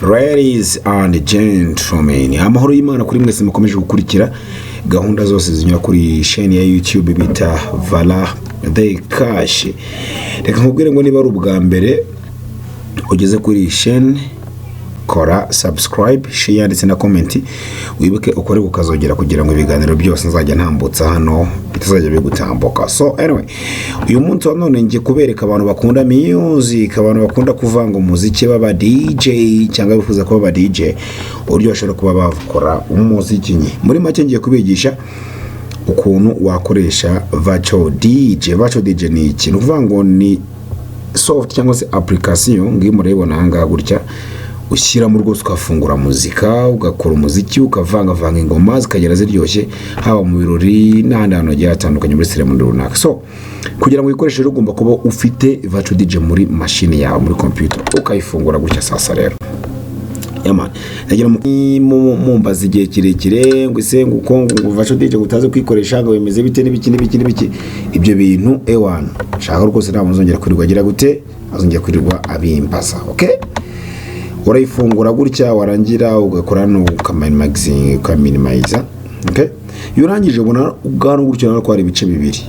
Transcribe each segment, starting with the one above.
Ladies and gentlemen, amahoro y'Imana kuri mwese mukomeje gukurikira gahunda zose zinyura kuri chaîne ya YouTube bita Vala The Cash. Reka nkubwire ngo niba ari ubwa mbere ugeze kuri chaîne, kora subscribe, share ndetse na comment, wibuke ukore ukazogera kugira ngo ibiganiro byose nzajya ntambutsa hano bitazajya bigutambuka. So anyway, uyu munsi none ngiye kubereka abantu bakunda music, abantu bakunda kuvanga umuziki baba DJ cyangwa bifuza kuba ba DJ, uburyo bashobora kuba bakora umuziki nye. Muri make ngiye kubigisha ukuntu wakoresha virtual DJ. Virtual DJ ni ikintu uvuga ngo ni soft cyangwa se application ngiye murayibona hanga gutya, ushyira mu rwose ukafungura muzika, ugakora umuziki, ukavanga ingoma zikagera ziryoshye haba mu birori n'ahandi hantu hagiye hatandukanye muri ceremony runaka. So kugira ngo uyikoreshe rero ugomba kuba ufite virtual DJ muri machine yawe, muri computer, ukayifungura gutya. Sasa rero yamana nagira mumbaza igihe kirekire ngo ise ngo virtual DJ utaze kwikoresha ngo bimeze bite n'ibiki ibyo bintu ewana shaka rwose nta muzongera kwirirwa agira gute, azongera kwirirwa abimbaza. Okay, urayifungura gutya, warangira ugakora no ukaminimiza. Okay, iyo urangije ubona ubwano gutyo nako ari ibice bibiri,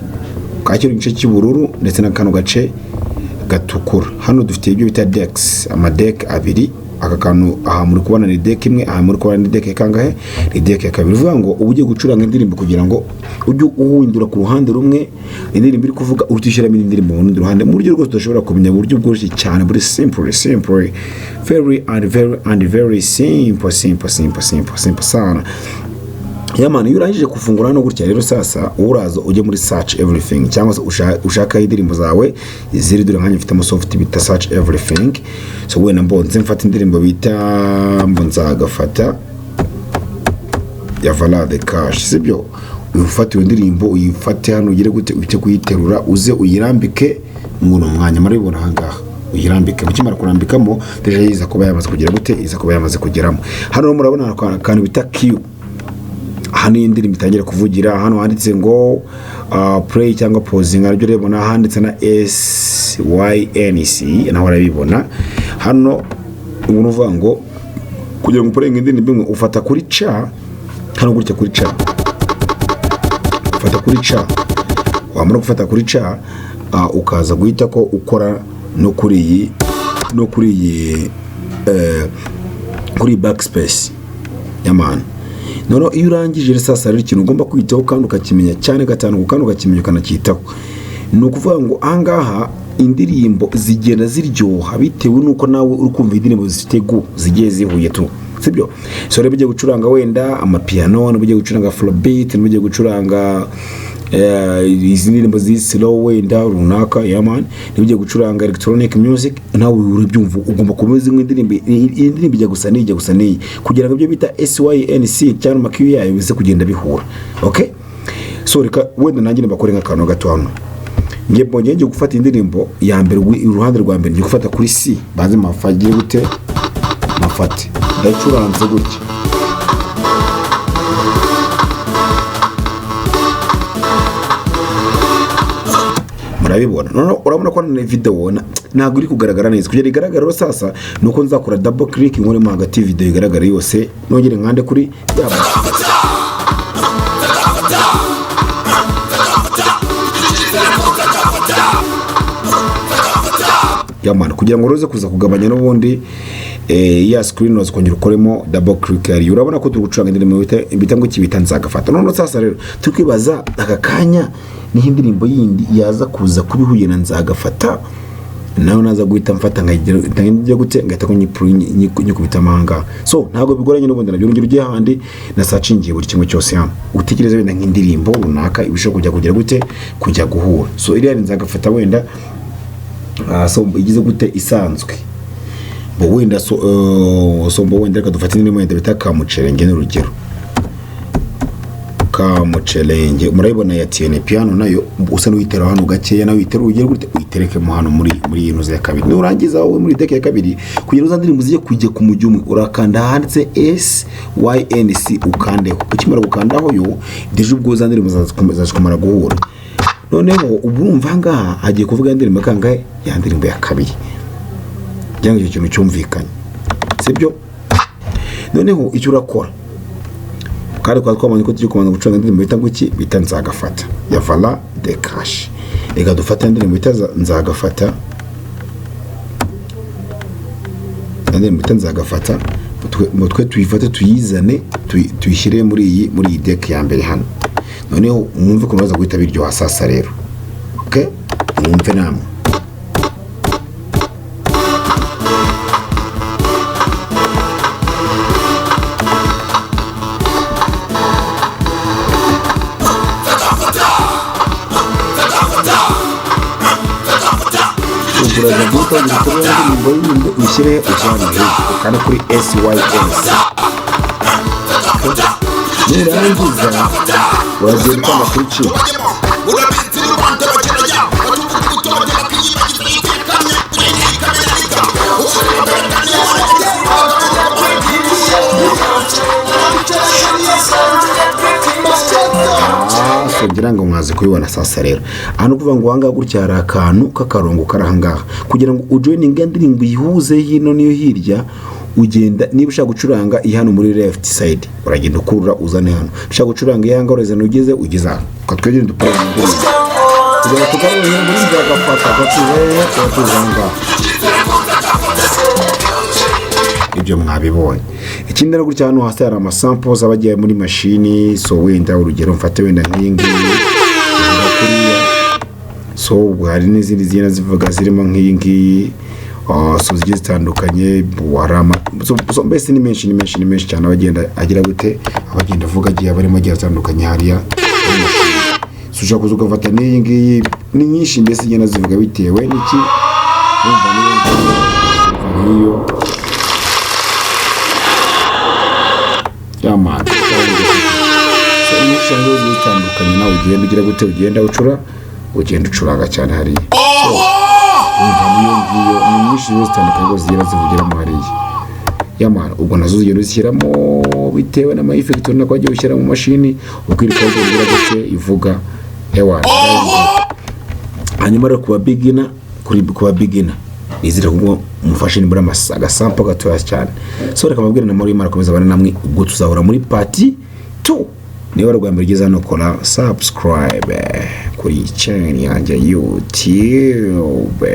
kakiri igice cy'ubururu ndetse n'akano gace gatukura. Hano dufite ibyo bita decks, ama deck abiri. Aka kantu aha muri kubona ni deck imwe, aha muri kubona ni deck kangahe, ni deck ya kabiri. Vuga ngo ubuje gucuranga indirimbo kugira ngo ujye uhindura ku ruhande rumwe indirimbo iri kuvuga, utishyira indirimbo mu rundi ruhande, mu buryo rwose tudashobora kumenya buryo bworoshye cyane, buri simple very simple sana. Yamana iyo urangije kufungura hano gutya rero sasa uraza ujye muri search everything, cyangwa se ushaka indirimbo zawe ziri dure nkanye mfite soft bita search everything. So wena mbonze mfata indirimbo bita mbonzagafata ya Vala The Cash, sibyo? Ufata iyo ndirimbo uyifate hano ugire gute, uhite kuyiterura uze uyirambike mu mwanya maribona hangaha, uyirambike mukimara kurambikamo deje yiza kuba yamaze kugira gute, iza kuba yamaze kugeramo. Hano murabona akantu bita Q, hano indirimbo itangira kuvugira. Hano handitse ngo play cyangwa pausing, aribyo rero na handitse na SYNC, naho urabibona hano. Uvuga ngo kugira ngo play indirimbo imwe ufata kuri cha hano gutya, kuri cha ufata kuri cha, wamara gufata kuri cha ukaza guhita ko ukora no kuri kuri backspace yamana. Noneho iyo urangije sasa rero ikintu ugomba kwitaho kandi ukakimenya cyane gatanu, kandi ukakimenya ukanacyitaho, ni ukuvuga ngo ahangaha indirimbo zigenda ziryoha bitewe nuko nawe uri kumva indirimbo zifite zigiye zihuye tu, sibyo? So rero ugiye gucuranga wenda amapiano, ugiye gucuranga afrobeat, ugiye gucuranga izi ndirimbo zi slow wenda runaka yaman, ugiye gucuranga electronic music, nawe urabyumva ugomba kumeza indirimbo ijya gusa n'iyi kugira ngo ibyo bita SYNC cyangwa makiyo yayo bize kugenda bihura. Okay, so reka wenda nanjye bakore nk'akantu gato hano. Ngiye gufata indirimbo ya mbere, uruhande rwa mbere ngiye gufata kuri C, baze mafagiye gute mafate ndacuranze gutya. Murabibona none urabona ko na video ntabwo iri kugaragara neza. Kugira igaragara rero sasa nuko nzakora double click nkore mu hagati video igaragara yose, nongere nkande kuri yamana, kugira ngo roze kuza kugabanya n'ubundi ya screen noze kongera ukoremo double click. Ari urabona ko tugucuranga indirimbo bita ngo kibita nzagafata. None sasa rero tukwibaza aka kanya ni indirimbo yindi yaza kuza kubihuye na nzagafata, nawe naza guhita mfata ngiye gute ngahita ko nyikubita amanga. So ntago bigoranye n'ubundi nabyo urugero handi na searching buri kimwe cyose hano utekereza wenda nk'indirimbo runaka ibisho kugira gute kujya guhura. So iri ari nzagafata wenda so igize gute isanzwe bo wenda so mbo wenda reka dufate indirimbo wenda bita Kamucerenge n'urugero Kamucerenge. Murayibona ya TN piano nayo usa n'uyitera hano gakeya, nawe uyitera urugero gute uyitereke mu hano muri ino ya kabiri. Nurangiza wowe muri deck ya kabiri kugira uzandirimbo ziye kujye ku mujyi urakanda handitse SYNC ukandeho. Ukimara gukandaho yo deje ubwo uzandirimbo zazikomara guhura. Noneho ubumva ngaha hagiye kuvuga indirimbo kangahe, ya ndirimbo ya kabiri. Cyangwa icyo kintu cyumvikanye. sibyo. Noneho icyo urakora kandi kwa twamanye ko turi kubanza gucuranga indirimbo bita nguki bita nzagafata ya Vala The Cash. Ega dufata indirimbo bita nzagafata, indirimbo bita nzagafata mutwe tuyifate tuyizane tuyishyire muri iyi deck ya mbere hano. Noneho mwumve ko baza guhita biryo hasasa rero. Okay, mwumve namwe. Uraza guhita gukora indirimbo yindi ushyire ujyana hejuru kandi kuri SYS. Nirangiza wagenda kuri chip. Kugira ngo mwaze kubibona sasa rero hano kuvuga ngo wanga gutya hari akantu k'akarongo karahangaha kugira ngo ujoininge indirimbo yihuze hino niyo hirya ugenda. Niba ushaka gucuranga ihano muri left side uragenda ukurura uzane hano, ushaka gucuranga ihanga urezana ugeze aho katwegera dupara kugira ngo tukarure muri nzagafata katuzanga. Ibyo mwabibonye. Ikindi na gutya hano hasi hari amasamples abagiye muri machine. So wenda urugero mfate wenda nk'ingi so hari n'izindi zina zivuga zirimo nk'ingi so zigiye zitandukanye warama. So mbese ni menshi cyane abagenda agira gute abagenda avuga agiye barimo agiye atandukanye hariya. So ushaka kuza ugafata n'ingi ni nyinshi mbese zigenda zivuga bitewe n'iki umva niyo yaman. So inshango zitandukanye nawe ugenda ugira gute ugenda ucuranga cyane hariya. So umva niyo ni nyinshi zitandukanye zigira zivugiramo hariya yaman. Ubwo nazo zigenda zishyiramo bitewe n'ama effect unako agiye ushyira mu mashini ukwirika ugira gute ivuga ewa. Hanyuma rero kuba beginner nizira kuko mufashe nimbura agasample gatoya cyane. So reka mabwire na muri Imana komeza bana namwe ubwo tuzahora muri party 2. Niba rwambere ugeze hano kora subscribe kuri channel yanjye YouTube.